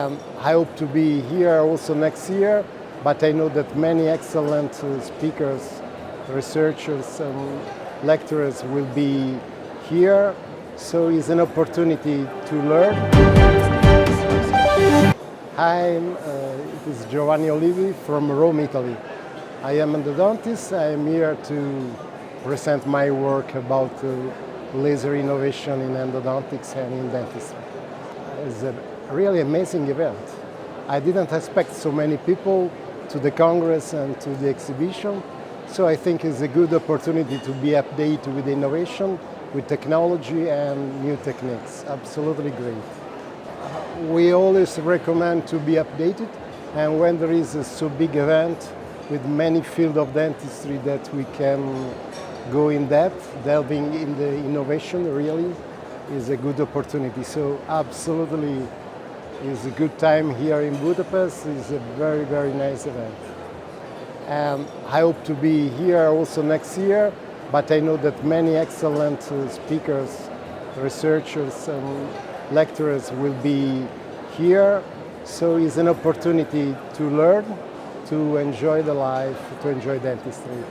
I hope to be here also next year, but I know that many excellent speakers, researchers and lecturers will be here, so it's an opportunity to learn. Hi, it is Giovanni Olivi from Rome, Italy. I am an endodontist. I am here to present my work about laser innovation in endodontics and in dentistry. It's a really amazing event. I didn't expect so many people to the Congress and to the exhibition, so I think it's a good opportunity to be updated with innovation, with technology and new techniques. Absolutely great. We always recommend to be updated, and when there is a so big event with many fields of dentistry that we can go in depth, delving in the innovation really is a good opportunity. So absolutely is a good time here in Budapest. It's a very, very nice event. And I hope to be here also next year, but I know that many excellent speakers, researchers and lecturers will be here. So it's an opportunity to learn, to enjoy the life, to enjoy dentistry.